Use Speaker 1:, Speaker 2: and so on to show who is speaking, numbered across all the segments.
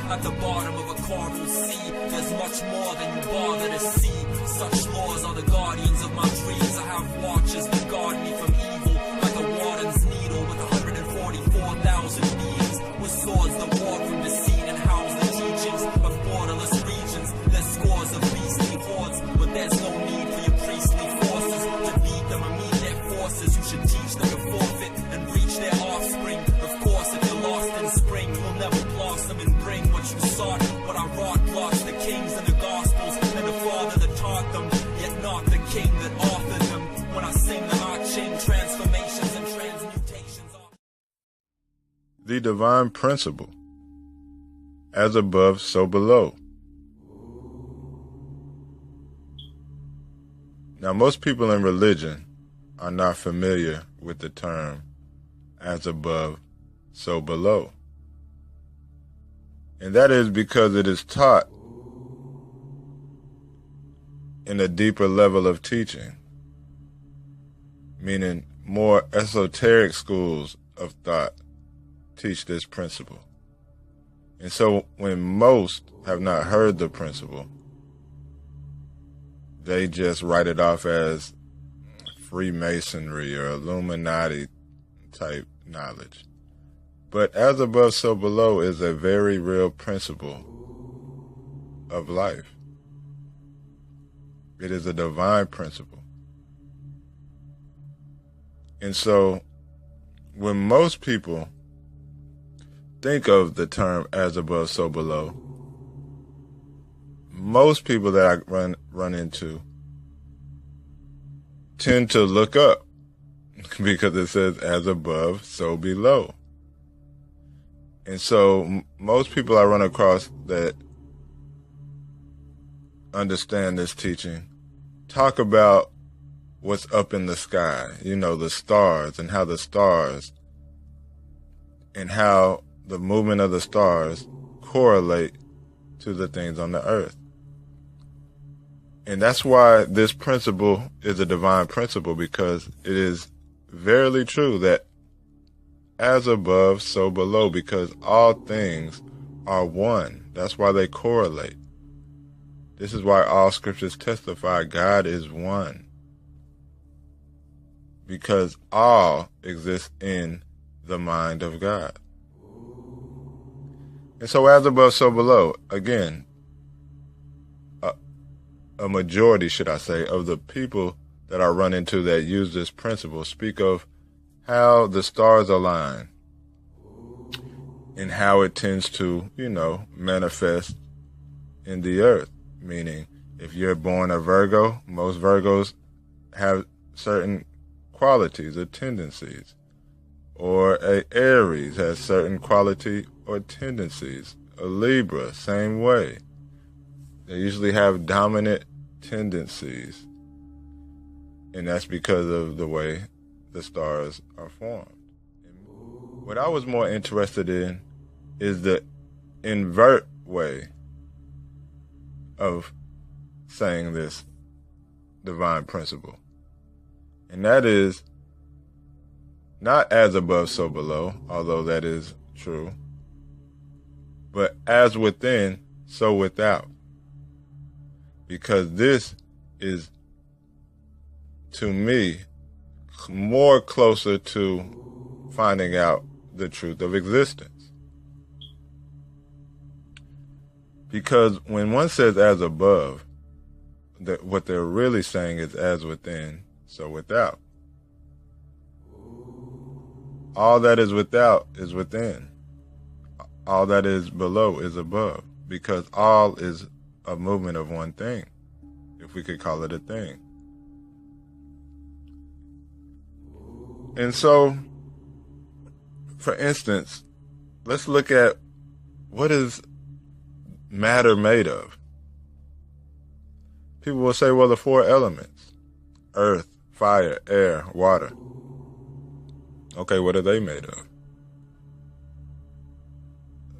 Speaker 1: At the bottom of a coral sea, there's much more than you bother to see. Such laws are the guardians of my dreams. I have watchers that guard me from evil, like a warden's needle with 144,000 beings, with swords that walk from deceit and house the teachings of borderless regions. There's scores of beastly hordes, but there's no need for your priestly forces to beat them or meet their forces. You should teach them to forfeit and reach their offspring. Of course, if you're lost in spring, you'll never blossom and bring what you sought. What I wrought blocks the kings and the gospels, and the father that taught them, yet not the king that authored them. When I sing them, I chain transformations and transmutations.
Speaker 2: The divine principle, as above, so below. Now, most people in religion are not familiar with the term as above, so below. And that is because it is taught in a deeper level of teaching, meaning more esoteric schools of thought teach this principle. And so when most have not heard the principle, they just write it off as Freemasonry or Illuminati type knowledge. But as above, so below is a very real principle of life. It is a divine principle. And so when most people think of the term as above, so below, most people that I run into tend to look up because it says as above, so below. And so most people I run across that understand this teaching talk about what's up in the sky, the stars, and how the stars and how the movement of the stars correlate to the things on the earth. And that's why this principle is a divine principle, because it is verily true that as above, so below, because all things are one. That's why they correlate. This is why all scriptures testify God is one, because all exists in the mind of God. And so as above, so below, again, a majority, should I say, of the people that I run into that use this principle speak of how the stars align and how it tends to, manifest in the earth. Meaning, if you're born a Virgo, most Virgos have certain qualities or tendencies. Or a Aries has certain quality or tendencies. A Libra, same way. They usually have dominant tendencies. And that's because of the way the stars are formed. What I was more interested in is the invert way of saying this divine principle. And that is not as above, so below, although that is true, but as within, so without. Because this is, to me, more closer to finding out the truth of existence. Because when one says as above, what they're really saying is as within, so without. All that is without is within. All that is below is above. Because all is a movement of one thing, if we could call it a thing. And so, for instance, let's look at what is matter made of. People will say, well, the four elements: earth, fire, air, water. Okay, what are they made of?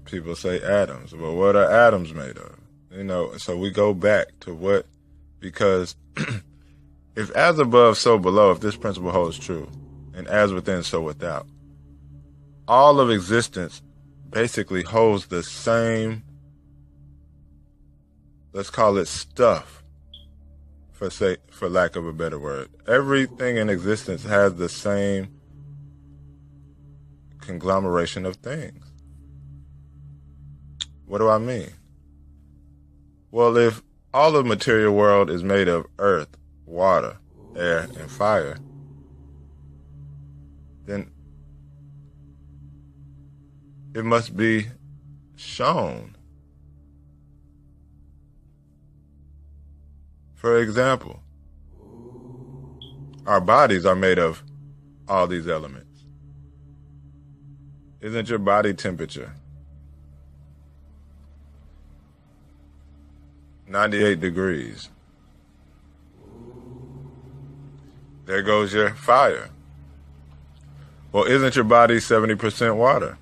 Speaker 2: People say atoms. Well, what are atoms made of? So we go back to what, because if as above, so below, if this principle holds true, and as within, so without, all of existence basically holds the same let's call it stuff, for lack of a better word. Everything in existence has the same conglomeration of things. What do I mean? Well, if all of the material world is made of earth, water, air, and fire, then it must be shown. For example, our bodies are made of all these elements. Isn't your body temperature 98 degrees? There goes your fire. Well, isn't your body 70% water?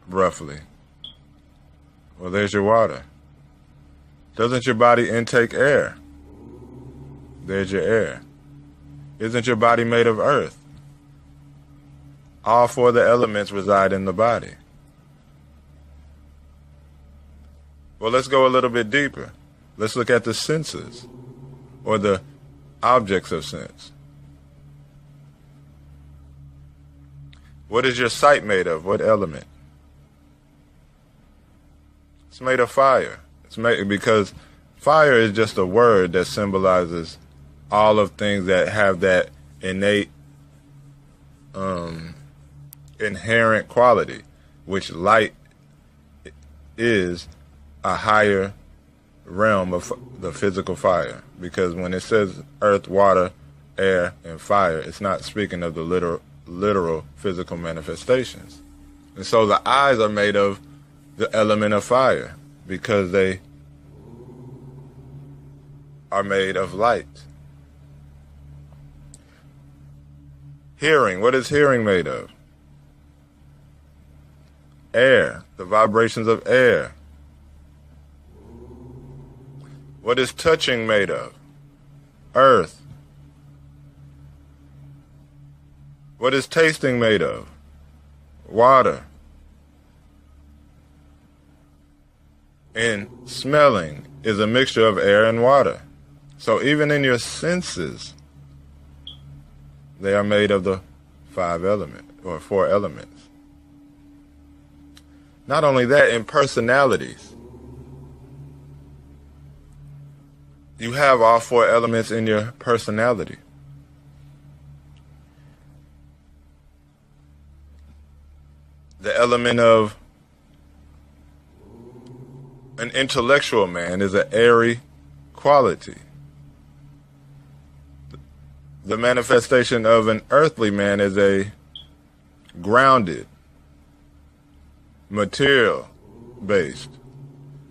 Speaker 2: Roughly. Well, there's your water. Doesn't your body intake air? There's your air. Isn't your body made of earth? All four of the elements reside in the body. Well, let's go a little bit deeper. Let's look at the senses, or the objects of sense. What is your sight made of? What element? It's made of fire. It's made because fire is just a word that symbolizes all of things that have that innate, inherent quality, which light is a higher realm of the physical fire. Because when it says earth, water, air, and fire, it's not speaking of the literal physical manifestations. And so the eyes are made of the element of fire because they are made of light. Hearing, what is hearing made of? Air, the vibrations of air. What is touching made of? Earth. What is tasting made of? Water. And smelling is a mixture of air and water. So even in your senses, they are made of the four elements. Not only that, in personalities, you have all four elements in your personality. The element of an intellectual man is an airy quality. The manifestation of an earthly man is a grounded, material-based,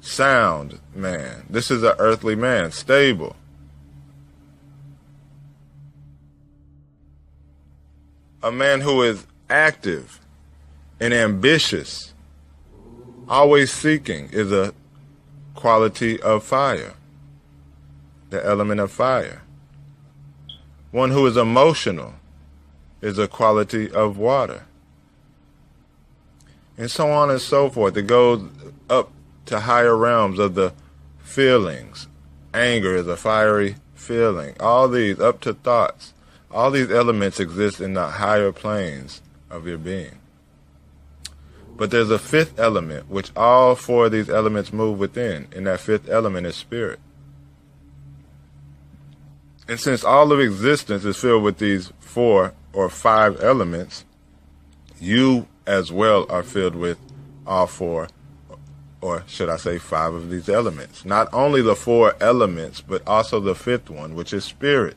Speaker 2: sound man. This is an earthly man, stable. A man who is active and ambitious, always seeking, is a quality of fire, the element of fire. One who is emotional is a quality of water. And so on and so forth. It goes up to higher realms of the feelings. Anger is a fiery feeling. All these, up to thoughts, all these elements exist in the higher planes of your being. But there's a fifth element, which all four of these elements move within, and that fifth element is spirit. And since all of existence is filled with these 4 or 5 elements, you as well are filled with all 4, or should I say 5 of these elements. Not only the 4 elements, but also the 5th one, which is spirit.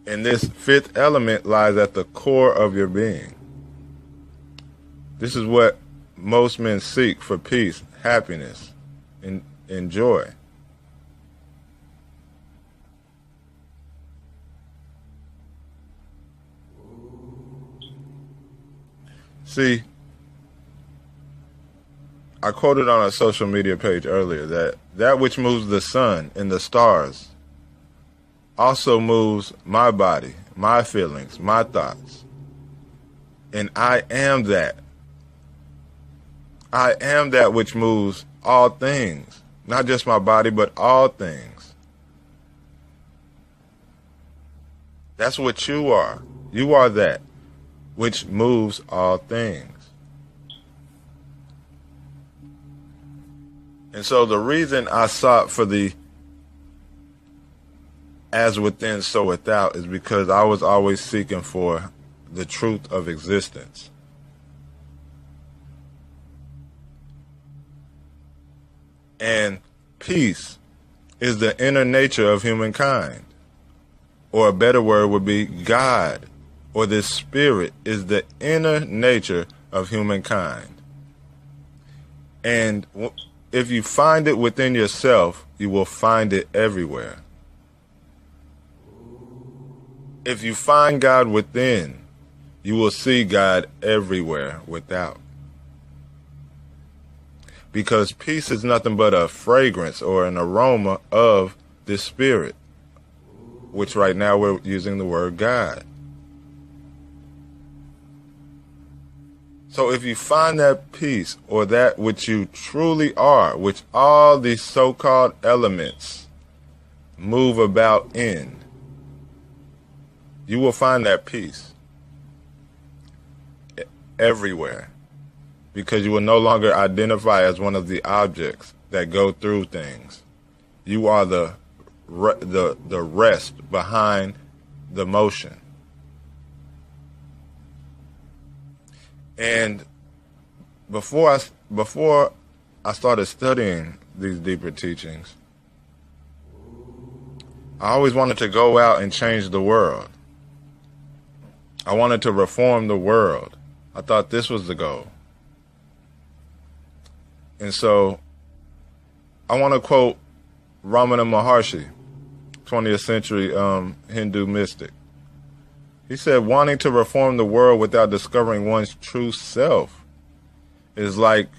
Speaker 2: And this 5th element lies at the core of your being. This is what most men seek for peace, happiness, and joy. See, I quoted on a social media page earlier that which moves the sun and the stars also moves my body, my feelings, my thoughts. And I am that. I am that which moves all things. Not just my body, but all things. That's what you are. You are that which moves all things. And so the reason I sought for the as within, so without is because I was always seeking for the truth of existence. And peace is the inner nature of humankind. Or a better word would be God, or this spirit is the inner nature of humankind. And if you find it within yourself, you will find it everywhere. If you find God within, you will see God everywhere without. Because peace is nothing but a fragrance or an aroma of this spirit, which right now we're using the word God. So if you find that peace or that which you truly are, which all these so-called elements move about in, you will find that peace everywhere, because you will no longer identify as one of the objects that go through things. You are the rest behind the motion. And before I started studying these deeper teachings, I always wanted to go out and change the world. I wanted to reform the world. I thought this was the goal. And so I want to quote Ramana Maharshi, 20th century Hindu mystic. He said, wanting to reform the world without discovering one's true self is like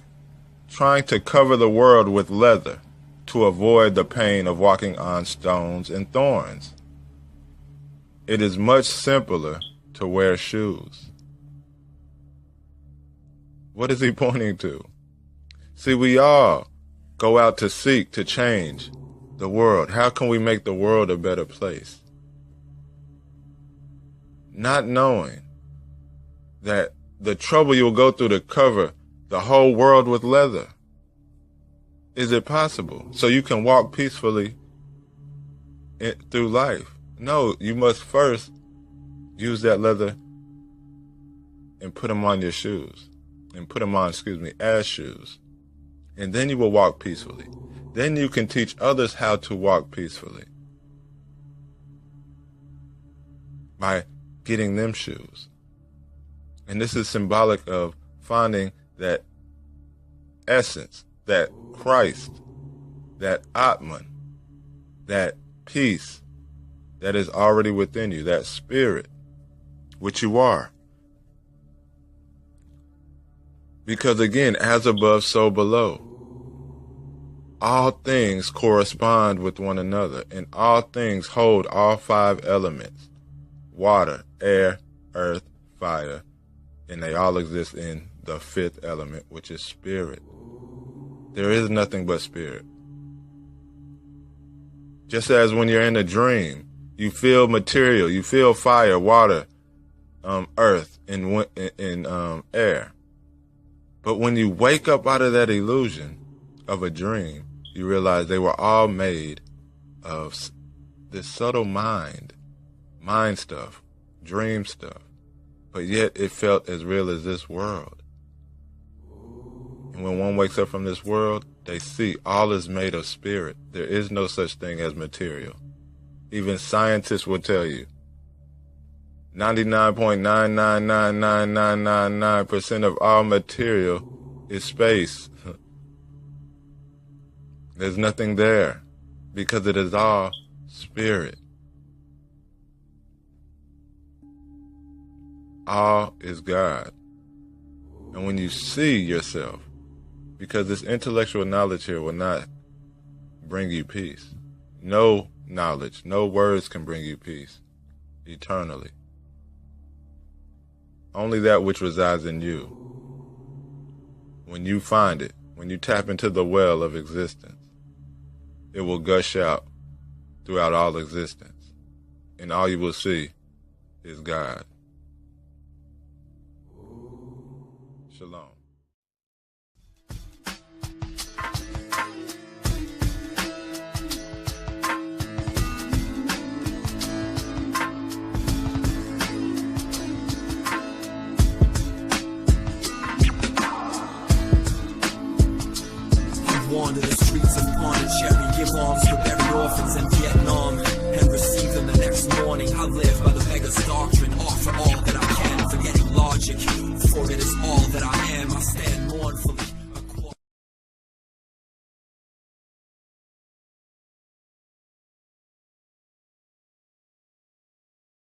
Speaker 2: trying to cover the world with leather to avoid the pain of walking on stones and thorns. It is much simpler to wear shoes. What is he pointing to? See, we all go out to seek to change the world. How can we make the world a better place? Not knowing that the trouble you'll go through to cover the whole world with leather. Is it possible? So you can walk peacefully through life. No, you must first use that leather and put them on your shoes. And put them on, as shoes. And then you will walk peacefully. Then you can teach others how to walk peacefully. By getting them shoes. And this is symbolic of finding that essence, that Christ, that Atman, that peace that is already within you, that spirit, which you are. Because again, as above, so below. All things correspond with one another, and all things hold all five elements: water, air, earth, fire, and they all exist in the fifth element, which is spirit. There is nothing but spirit. Just as when you're in a dream, you feel material, you feel fire, water, earth, and air. But when you wake up out of that illusion of a dream, you realize they were all made of this subtle mind stuff, dream stuff. But yet it felt as real as this world. And when one wakes up from this world, they see all is made of spirit. There is no such thing as material. Even scientists will tell you 99.9999999% of all material is space. There's nothing there because it is all spirit. All is God. And when you see yourself, because this intellectual knowledge here will not bring you peace. No knowledge, no words can bring you peace eternally. Only that which resides in you. When you find it, when you tap into the well of existence, it will gush out throughout all existence, and all you will see is God. Shalom.
Speaker 1: Wander the streets of Pondicherry, give alms to buried orphans in Vietnam, and receive them the next morning. I live by the beggar's doctrine, offer all that I can, forgetting logic, for it is all that I am. I stand mournfully.